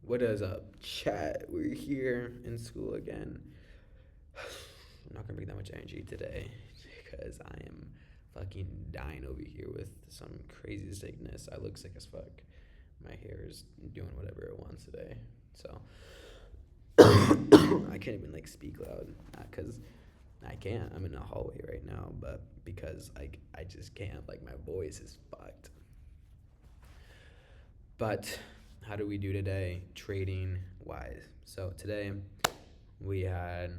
What is up, chat? We're here in school again. I'm not gonna bring that much energy today because I am fucking dying over here with some crazy sickness. I look sick as fuck. My hair is doing whatever it wants today. So I can't even like speak loud, not because I can't. I'm in a hallway right now, but because like I just can't. Like my voice is fucked. But how do we do today, trading wise? So today we had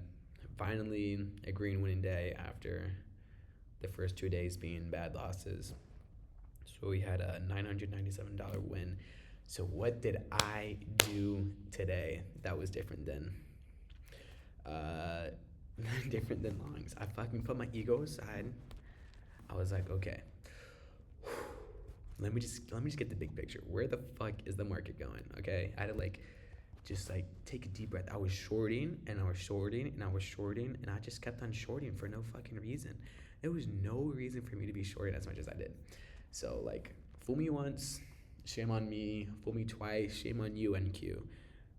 finally a green winning day after the first 2 days being bad losses. So we had a $997 win. So what did I do today that was different than uh different than longs? I fucking put my ego aside. I was like, okay, let me just get the big picture. Where the fuck is the market going? Okay, I had to like just like take a deep breath. I was shorting and I was shorting and I was shorting and I just kept on shorting for no fucking reason. There was no reason for me to be shorting as much as I did. So like, fool me once, shame on me. Fool me twice, shame on you, NQ.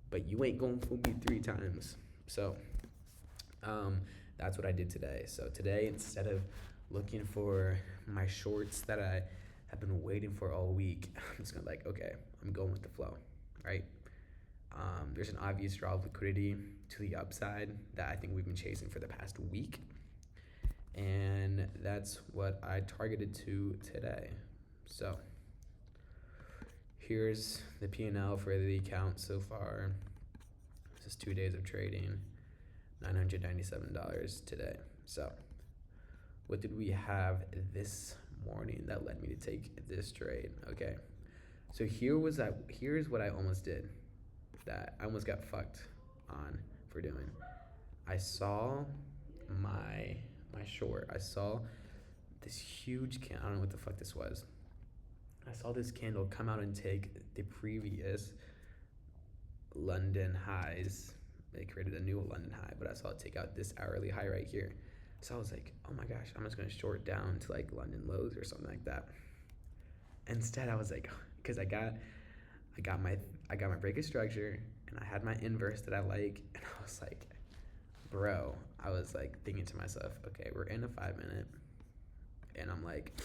But you ain't gonna fool me 3 times. So um, that's what I did today. So today, instead of looking for my shorts that I have been waiting for all week, I'm just gonna like, okay, I'm going with the flow, right? There's an obvious draw of liquidity to the upside that I think we've been chasing for the past week. And that's what I targeted to today. So here's the P&L for the account so far. This is 2 days of trading, $997 today. So what did we have this morning that led me to take this trade? Okay, so here's what I almost did that I almost got fucked on for doing. I saw my short. I saw this huge I don't know what the fuck this was. I saw this candle come out and take the previous London highs. They created a new London high, but I saw it take out this hourly high right here. So I was like, oh my gosh, I'm just gonna short down to like London lows or something like that. Instead, I was like, because I got my break of structure and I had my inverse that I like, and I was like, bro, I was like thinking to myself, okay, we're in a 5 minute, and I'm like,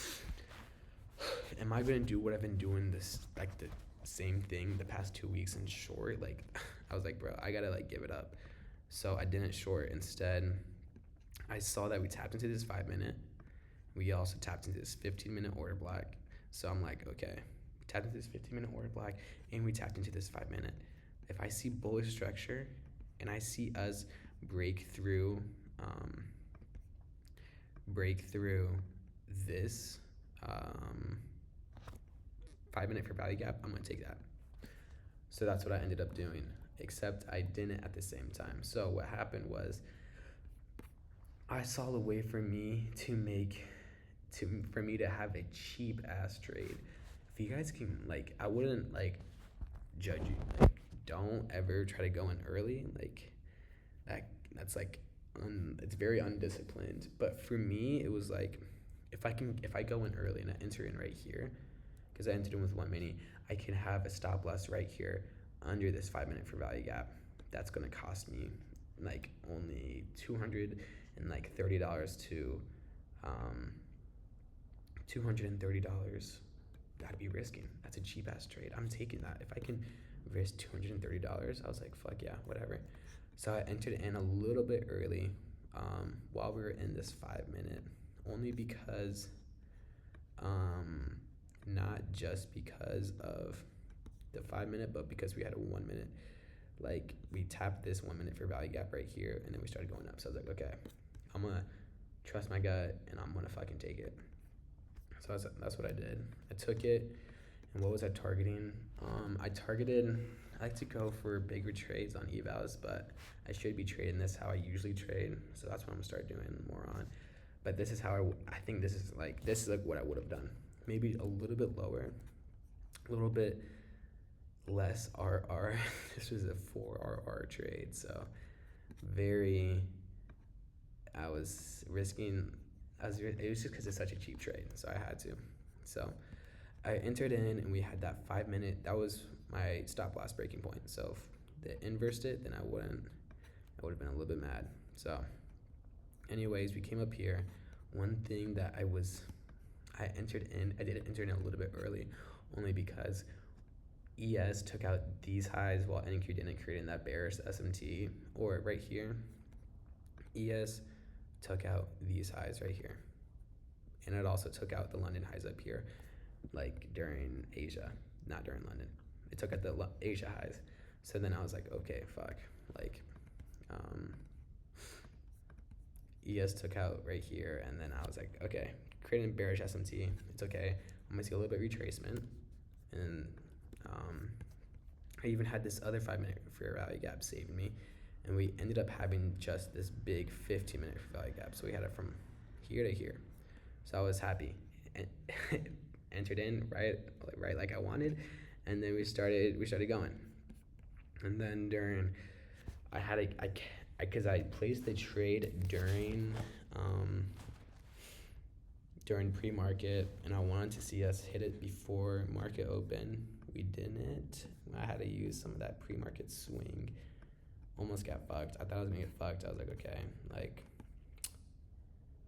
am I gonna do what I've been doing this like the same thing the past 2 weeks in short? Like, I was like, bro, I gotta like give it up. So I didn't short. Instead, I saw that we tapped into this 5 minute. We also tapped into this 15-minute order block. So I'm like, okay, we tapped into this 15-minute order block and we tapped into this 5 minute. If I see bullish structure and I see us break through this 5 minute for value gap, I'm gonna take that. So that's what I ended up doing, except I didn't at the same time. So what happened was I saw the way for me to have a cheap ass trade. If you guys can like, I wouldn't like judge you. Like, don't ever try to go in early. Like that's like it's very undisciplined. But for me, it was like if I go in early and I enter in right here, because I entered in with 1 mini, I can have a stop loss right here under this 5 minute for value gap. That's gonna cost me like only $230 to $230. That'd be risking. That's a cheap ass trade. I'm taking that. If I can risk $230, I was like, fuck yeah, whatever. So I entered in a little bit early while we were in this 5 minute, only because not just because of the 5 minute, but because we had a 1 minute. Like, we tapped this 1 minute for value gap right here, and then we started going up. So I was like, okay, I'm gonna trust my gut and I'm gonna fucking take it. So that's what I did. I took it, and what was I targeting? I like to go for bigger trades on evals, but I should be trading this how I usually trade. So that's what I'm gonna start doing more on. But this is how I think this is like what I would have done. Maybe a little bit lower, a little bit less RR. This was a 4 RR trade, so I was risking. It was just because it's such a cheap trade, so I had to. So I entered in, and we had that 5 minute. That was my stop loss breaking point. So if they inversed it, then I would have been a little bit mad. So anyways, we came up here. One thing that I did enter in a little bit early, only because ES took out these highs while NQ didn't, creating that bearish SMT. Or right here, ES took out these highs right here, and it also took out the London highs up here, like during Asia, not during London. It took out the Asia highs. So then I was like, okay, fuck, like ES took out right here, and then I was like, okay, creating a bearish SMT, it's okay. I'm gonna see a little bit of retracement, and I even had this other 5-minute fair value gap saving me, and we ended up having just this big 15-minute fair value gap. So we had it from here to here. So I was happy, and entered in right like I wanted, and then we started going, and then because I placed the trade during pre-market, and I wanted to see us hit it before market open. We didn't. I had to use some of that pre-market swing. Almost got fucked. I thought I was gonna get fucked. I was like, okay, like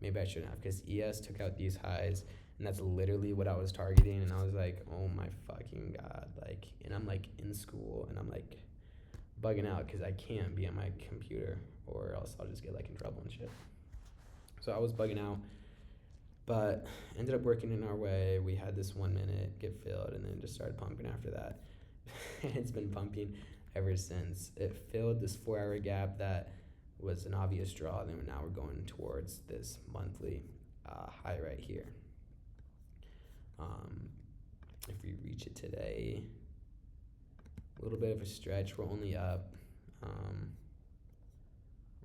maybe I shouldn't have, because ES took out these highs, and that's literally what I was targeting. And I was like, oh my fucking god, like, and I'm like in school, and I'm like bugging out because I can't be on my computer, or else I'll just get like in trouble and shit. So I was bugging out, but ended up working in our way. We had this 1 minute get filled, and then just started pumping after that. It's been pumping ever since. It filled this 4-hour gap that was an obvious draw, and then now we're going towards this monthly high right here. If we reach it today, a little bit of a stretch. We're only up.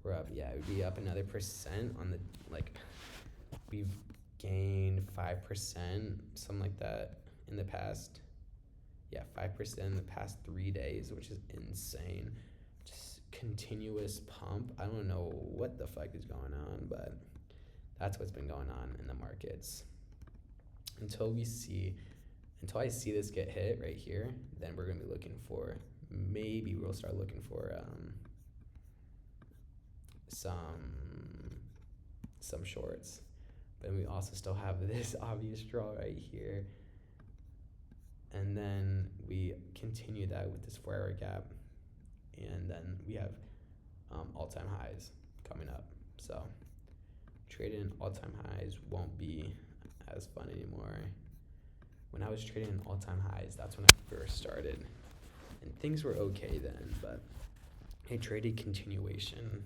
We're up. Yeah, it would be up another percent on the, like, we've gained 5%, something like that in the past. Yeah, 5% in the past 3 days, which is insane. Just continuous pump. I don't know what the fuck is going on, but that's what's been going on in the markets. Until I see this get hit right here, then we're gonna be looking for, maybe we'll start looking for some shorts. But we also still have this obvious draw right here, and then we continue that with this 4-hour gap, and then we have all-time highs coming up. So trading all-time highs won't be as fun anymore. When I was trading all-time highs, that's when I first started, and things were okay then, but I traded continuation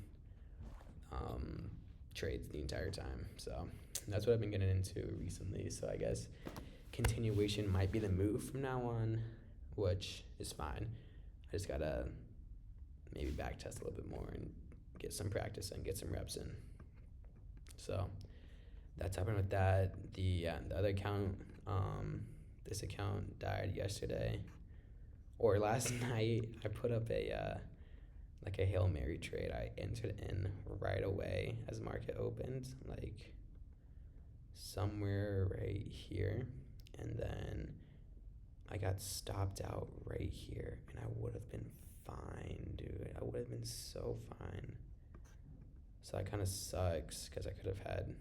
trades the entire time. So that's what I've been getting into recently. So I guess continuation might be the move from now on, which is fine. I just gotta maybe back test a little bit more and get some practice and get some reps in. So that's happened with that. The other account, this account died yesterday, or last night. I put up a Hail Mary trade. I entered in right away as market opened, like somewhere right here, and then I got stopped out right here, and I would have been fine, dude. I would have been so fine. So that kind of sucks, because I could have had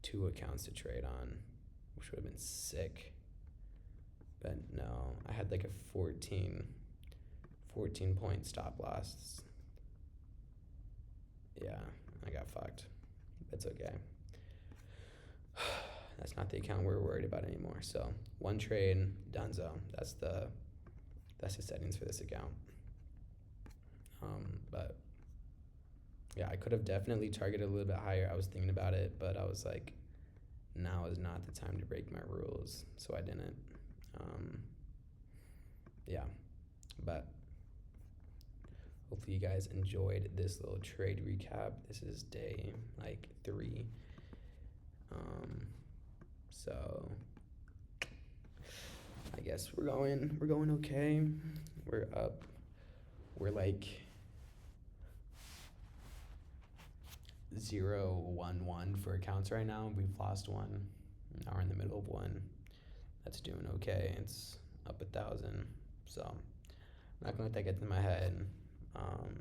2 accounts to trade on, which would have been sick. But no, I had like a 14 point stop loss. Yeah, I got fucked. It's okay. That's not the account we're worried about anymore. So 1 trade, donezo. That's the settings for this account. But yeah, I could have definitely targeted a little bit higher. I was thinking about it, but I was like, now is not the time to break my rules, so I didn't. Yeah, but hopefully you guys enjoyed this little trade recap. This is day 3. So I guess we're going okay. We're up. We're like 0-1-1 for accounts right now. We've lost 1. Now we're in the middle of 1. That's doing okay. It's up 1,000. So I'm not gonna let that get to my head.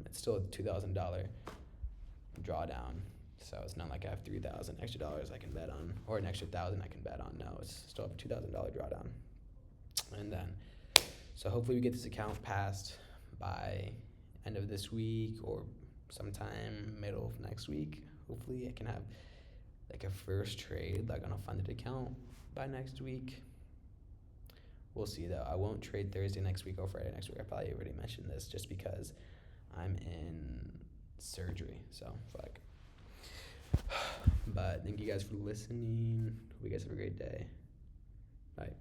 It's still a $2,000 drawdown. So it's not like I have $3,000 extra dollars I can bet on, or an extra 1,000 I can bet on. No, it's still a $2,000 drawdown. And then, so hopefully we get this account passed by end of this week or sometime middle of next week. Hopefully I can have like a first trade like on a funded account by next week. We'll see though. I won't trade Thursday next week or Friday next week. I probably already mentioned this just because I'm in surgery. So fuck. But thank you guys for listening. Hope you guys have a great day. Bye.